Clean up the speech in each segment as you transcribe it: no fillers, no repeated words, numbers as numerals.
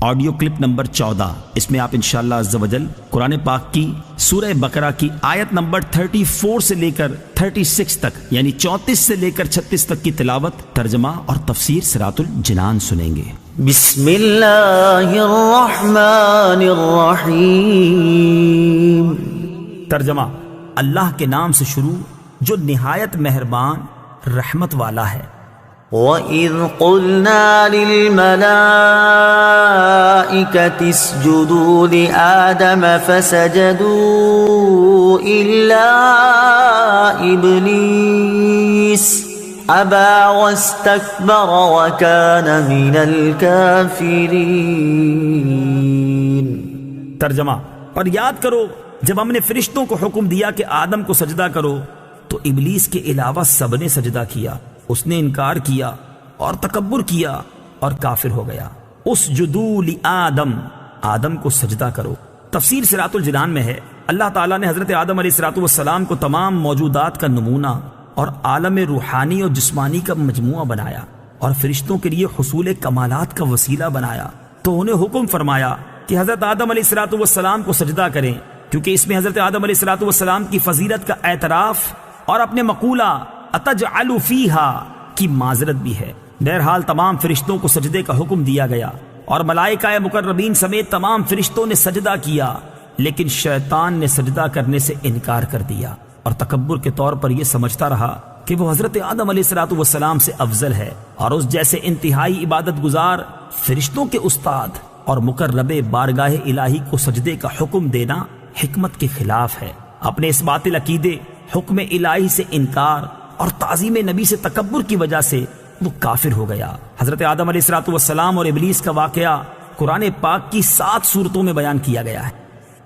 Audio clip number 14۔ اس میں آپ انشاءاللہ عز و جل قرآن پاک کی سورہ بقرہ کی آیت نمبر 34 سے لے کر 36 تک، یعنی 34 سے لے کر 36 تک کی تلاوت، ترجمہ اور تفسیر صراط الجنان سنیں گے۔ بسم اللہ الرحمن الرحیم۔ ترجمہ: اللہ کے نام سے شروع جو نہایت مہربان رحمت والا ہے۔ وَإِذْ قُلْنَا لِلْمَلَائِكَةِ اسْجُدُوا لِآدَمَ فَسَجَدُوا إِلَّا إِبْلِيسَ أَبَى وَاسْتَكْبَرَ وَكَانَ مِنَ الْكَافِرِينَ۔ ترجمہ: اور یاد کرو جب ہم نے فرشتوں کو حکم دیا کہ آدم کو سجدہ کرو تو ابلیس کے علاوہ سب نے سجدہ کیا، اس نے انکار کیا اور تکبر کیا اور کافر ہو گیا۔ اسجدوا لآدم، آدم کو سجدہ کرو۔ تفسیر صراط الجنان میں ہے اللہ تعالیٰ نے حضرت آدم علیہ السلام کو تمام موجودات کا نمونہ اور عالم روحانی اور جسمانی کا مجموعہ بنایا اور فرشتوں کے لیے حصول کمالات کا وسیلہ بنایا، تو انہیں حکم فرمایا کہ حضرت آدم علیہ السلام کو سجدہ کریں، کیونکہ اس میں حضرت آدم علیہ السلام کی فضیلت کا اعتراف اور اپنے مقولہ اتجعل فیہا کی معذرت بھی ہے۔ بہرحال تمام فرشتوں کو سجدے کا حکم دیا گیا اور ملائکہ مقربین سمیت تمام فرشتوں نے سجدہ کیا، لیکن شیطان نے سجدہ کرنے سے انکار کر دیا اور تکبر کے طور پر یہ سمجھتا رہا کہ وہ حضرت آدم علیہ السلام سے افضل ہے اور اس جیسے انتہائی عبادت گزار فرشتوں کے استاد اور مقرب بارگاہ الہی کو سجدے کا حکم دینا حکمت کے خلاف ہے۔ اپنے اس باطل عقیدے، حکم الہی سے انکار اور تعظیم نبی سے تکبر کی وجہ سے وہ کافر ہو گیا۔ حضرت آدم علیہ السلام اور ابلیس کا واقعہ قرآن پاک کی 7 سورتوں میں بیان کیا گیا ہے۔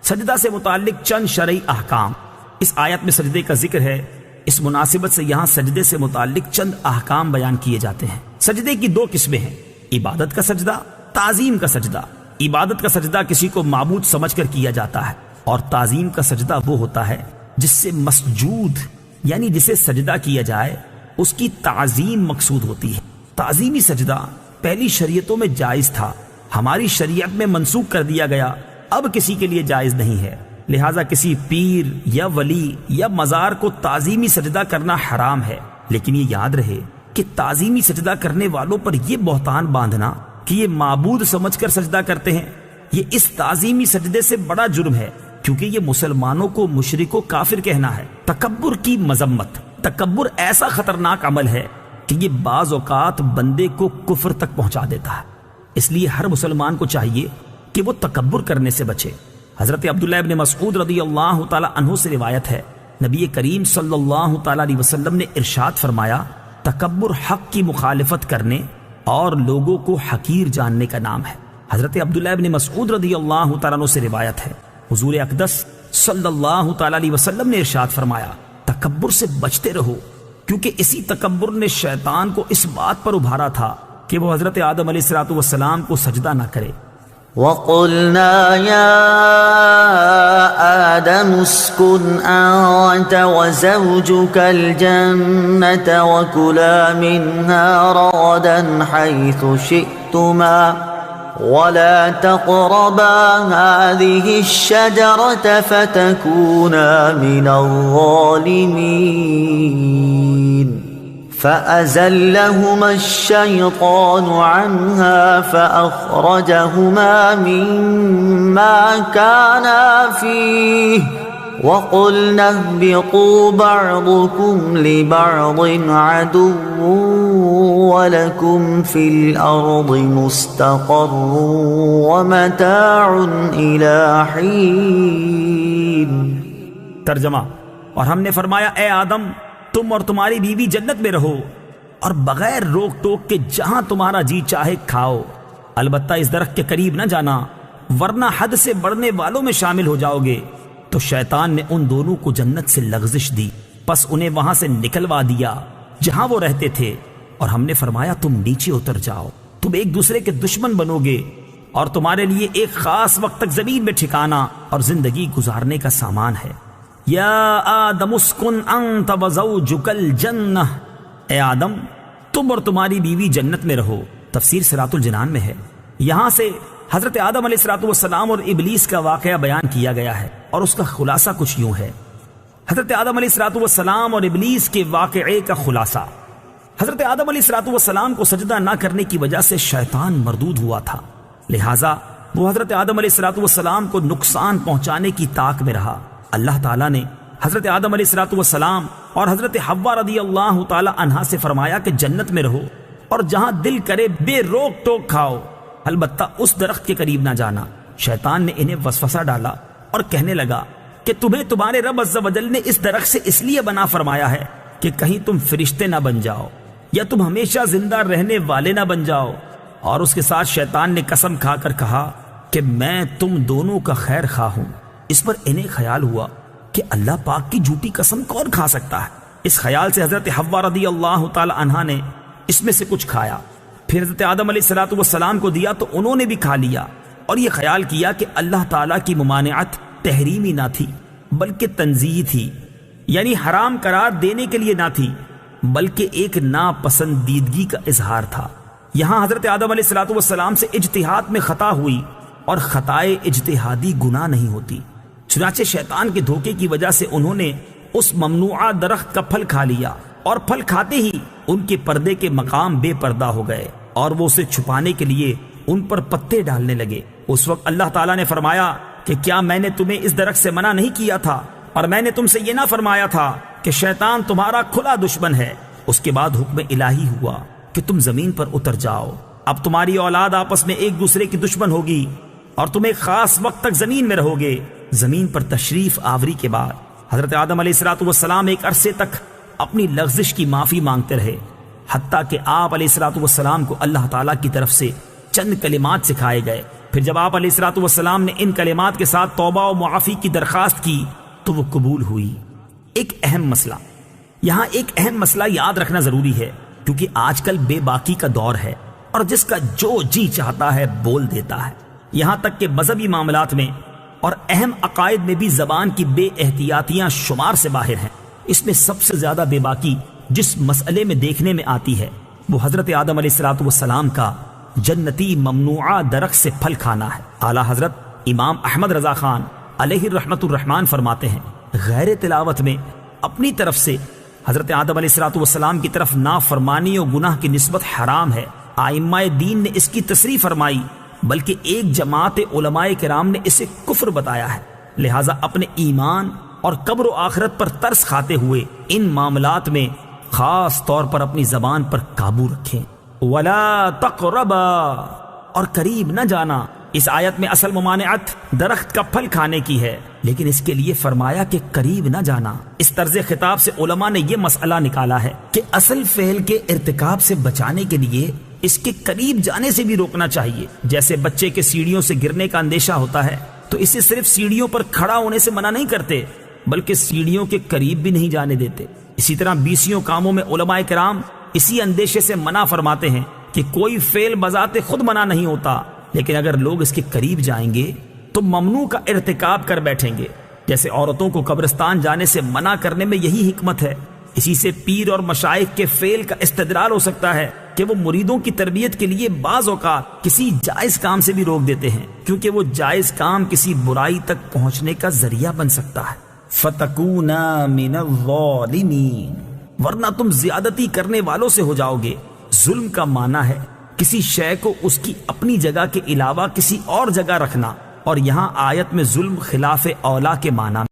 سجدہ سے متعلق چند شرعی احکام، اس آیت میں سجدے کا ذکر ہے، اس مناسبت سے یہاں سجدے سے متعلق چند احکام بیان کیے جاتے ہیں۔ سجدے کی 2 قسمیں ہیں، عبادت کا سجدہ، تعظیم کا سجدہ۔ عبادت کا سجدہ کسی کو معبود سمجھ کر کیا جاتا ہے، اور تعظیم کا سجدہ وہ ہوتا ہے جس سے مسجود یعنی جسے سجدہ کیا جائے اس کی تعظیم مقصود ہوتی ہے۔ تعظیمی سجدہ پہلی شریعتوں میں جائز تھا، ہماری شریعت میں منسوخ کر دیا گیا، اب کسی کے لیے جائز نہیں ہے، لہٰذا کسی پیر یا ولی یا مزار کو تعظیمی سجدہ کرنا حرام ہے۔ لیکن یہ یاد رہے کہ تعظیمی سجدہ کرنے والوں پر یہ بہتان باندھنا کہ یہ معبود سمجھ کر سجدہ کرتے ہیں، یہ اس تعظیمی سجدے سے بڑا جرم ہے، کیونکہ یہ مسلمانوں کو مشرک و کافر کہنا ہے۔ تکبر کی مذمت، تکبر ایسا خطرناک عمل ہے کہ یہ بعض اوقات بندے کو کفر تک پہنچا دیتا ہے، اس لیے ہر مسلمان کو چاہیے کہ وہ تکبر کرنے سے بچے۔ حضرت عبداللہ ابن مسعود رضی اللہ تعالی عنہ سے روایت ہے، نبی کریم صلی اللہ تعالی علیہ وسلم نے ارشاد فرمایا، تکبر حق کی مخالفت کرنے اور لوگوں کو حقیر جاننے کا نام ہے۔ حضرت عبداللہ ابن مسعود رضی اللہ تعالی عنہ سے روایت ہے، حضور اقدس صلی اللہ تعالی علیہ وسلم نے ارشاد فرمایا، تکبر سے بچتے رہو، کیونکہ اسی تکبر نے شیطان کو اس بات پر ابھارا تھا کہ وہ حضرت آدم علیہ السلام کو سجدہ نہ کرے۔ وَقُلْنَا يَا آدَمُ اسْكُنْ أَنْتَ وَزَوْجُكَ الْجَنَّةَ وَكُلَا مِنْهَا رَغَدًا حَيْثُ شِئْتُمَا وَلَا تَقْرَبَا هَذِهِ الشَّجَرَةَ فَتَكُونَا مِنَ الظَّالِمِينَ فَأَزَلَّهُمَا الشَّيْطَانُ عَنْهَا فَأَخْرَجَهُمَا مِمَّا كَانَا فِيهِ وَقُلْنَا اهْبِطُوا بَعْضُكُمْ لِبَعْضٍ عَدُوٌّ وَلَكُمْ فِي الْأَرْضِ مُسْتَقَرٌّ وَمَتَاعٌ إِلَى حِينٍ۔ ترجمہ: اور ہم نے فرمایا، اے آدم، تم اور تمہاری بیوی جنت میں رہو اور بغیر روک ٹوک کے جہاں تمہارا جی چاہے کھاؤ، البتہ اس درخت کے قریب نہ جانا ورنہ حد سے بڑھنے والوں میں شامل ہو جاؤ گے۔ تو شیطان نے ان دونوں کو جنت سے لغزش دی، پس انہیں وہاں سے نکلوا دیا جہاں وہ رہتے تھے، اور ہم نے فرمایا تم نیچے اتر جاؤ، تم ایک دوسرے کے دشمن بنو گے اور تمہارے لیے ایک خاص وقت تک زمین میں ٹھکانا اور زندگی گزارنے کا سامان ہے۔ یا آدم اسکن انت وزوجک الجنہ، اے آدم تم اور تمہاری بیوی جنت میں رہو۔ تفسیر صراط الجنان میں ہے، یہاں سے حضرت آدم علیہ السلام اور ابلیس کا واقعہ بیان کیا گیا ہے، اور اس کا خلاصہ کچھ یوں ہے۔ حضرت آدم علیہ السلام اور ابلیس کے واقعے کا خلاصہ: حضرت آدم علیہ السلام کو سجدہ نہ کرنے کی وجہ سے شیطان مردود ہوا تھا، لہٰذا وہ حضرت آدم علیہ السلام کو نقصان پہنچانے کی طاق میں رہا۔ اللہ تعالیٰ نے حضرت آدم علیہ السلام اور حضرت حوا رضی اللہ تعالی عنہا سے فرمایا کہ جنت میں رہو اور جہاں دل کرے بے روک ٹوک کھاؤ، البتہ اس درخت کے قریب نہ جانا۔ شیطان نے انہیں وسوسہ ڈالا اور کہنے لگا کہ تمہیں تمہارے رب عز و جل نے اس درخت سے اس لیے بنا فرمایا ہے کہ کہیں تم فرشتے نہ بن جاؤ یا تم ہمیشہ زندہ رہنے والے نہ بن جاؤ۔ اور اس کے ساتھ شیطان نے قسم کھا کر کہا کہ میں تم دونوں کا خیر خواہ ہوں۔ اس پر انہیں خیال ہوا کہ اللہ پاک کی جھوٹی قسم کون کھا سکتا ہے۔ اس خیال سے حضرت حوا رضی اللہ تعالی عنہا نے اس میں سے کچھ کھایا، پھر حضرت آدم علیہ السلام کو دیا تو انہوں نے بھی کھا لیا، اور یہ خیال کیا کہ اللہ تعالیٰ کی ممانعت تحریمی نہ تھی بلکہ تنزیہی تھی، یعنی حرام قرار دینے کے لیے نہ تھی بلکہ ایک ناپسندیدگی کا اظہار تھا۔ یہاں حضرت آدم علیہ السلام سے اجتہاد میں خطا ہوئی، اور خطائے اجتہادی گناہ نہیں ہوتی، چنانچہ شیطان کے دھوکے کی وجہ سے انہوں نے اس ممنوعہ درخت کا پھل کھا لیا، اور پھل کھاتے ہی ان کے پردے کے مقام بے پردہ ہو گئے، اور وہ اسے چھپانے کے لیے ان پر پتے ڈالنے لگے۔ اس وقت اللہ تعالیٰ نے فرمایا کہ کیا میں نے تمہیں اس درخت سے منع نہیں کیا تھا، اور میں نے تم سے یہ نہ فرمایا تھا کہ شیطان تمہارا کھلا دشمن ہے؟ اس کے بعد حکم الہی ہوا کہ تم زمین پر اتر جاؤ، اب تمہاری اولاد آپس میں ایک دوسرے کی دشمن ہوگی، اور تم ایک خاص وقت تک زمین میں رہو گے۔ زمین پر تشریف آوری کے بعد حضرت آدم علیہ السلام ایک عرصے تک اپنی لغزش کی معافی مانگتے رہے، حتیٰ کہ آپ علیہ السلام کو اللہ تعالیٰ کی طرف سے چند کلمات سکھائے گئے۔ پھر جب آپ علیہ السلام نے ان کلمات کے ساتھ توبہ و معافی کی درخواست کی تو وہ قبول ہوئی۔ ایک اہم مسئلہ، یہاں ایک اہم مسئلہ یاد رکھنا ضروری ہے، کیونکہ آج کل بے باکی کا دور ہے، اور جس کا جو جی چاہتا ہے بول دیتا ہے، یہاں تک کہ مذہبی معاملات میں اور اہم عقائد میں بھی زبان کی بے احتیاطیاں شمار سے باہر ہیں۔ اس میں سب سے زیادہ بے باکی جس مسئلے میں دیکھنے میں آتی ہے وہ حضرت آدم علیہ السلام کا جنتی ممنوعہ درخت سے پھل کھانا ہے۔ اعلیٰ حضرت امام احمد رضا خان علیہ رحمت الرحمن فرماتے ہیں، غیر تلاوت میں اپنی طرف سے حضرت آدم علیہ السلام کی طرف نافرمانی و گناہ کی نسبت حرام ہے۔ ائمہ دین نے اس کی تصریح فرمائی، بلکہ ایک جماعت علماء کرام نے اسے کفر بتایا ہے۔ لہٰذا اپنے ایمان اور قبر و آخرت پر ترس کھاتے ہوئے ان معاملات میں خاص طور پر اپنی زبان پر قابو رکھیں۔ وَلَا تَقْرَبَا، اور قریب نہ جانا۔ اس آیت میں اصل ممانعت درخت کا پھل کھانے کی ہے، لیکن اس کے لیے فرمایا کہ قریب نہ جانا۔ اس طرز خطاب سے علماء نے یہ مسئلہ نکالا ہے کہ اصل فعل کے ارتکاب سے بچانے کے لیے اس کے قریب جانے سے بھی روکنا چاہیے۔ جیسے بچے کے سیڑھیوں سے گرنے کا اندیشہ ہوتا ہے تو اسے صرف سیڑھیوں پر کھڑا ہونے سے منع نہیں کرتے بلکہ سیڑھیوں کے قریب بھی نہیں جانے دیتے۔ اسی طرح بیسیوں کاموں میں علماء کرام اسی اندیشے سے منع فرماتے ہیں کہ کوئی فعل بذات خود منع نہیں ہوتا، لیکن اگر لوگ اس کے قریب جائیں گے تو ممنوع کا ارتکاب کر بیٹھیں گے۔ جیسے عورتوں کو قبرستان جانے سے منع کرنے میں یہی حکمت ہے۔ اسی سے پیر اور مشائخ کے فعل کا استدلال ہو سکتا ہے کہ وہ مریدوں کی تربیت کے لیے بعض اوقات کسی جائز کام سے بھی روک دیتے ہیں، کیونکہ وہ جائز کام کسی برائی تک پہنچنے کا ذریعہ بن سکتا ہے۔ فَتَكُونَا مِنَ الظَّالِمِينَ، ورنہ تم زیادتی کرنے والوں سے ہو جاؤ گے۔ ظلم کا معنی ہے کسی شے کو اس کی اپنی جگہ کے علاوہ کسی اور جگہ رکھنا، اور یہاں آیت میں ظلم خلاف اولا کے معنی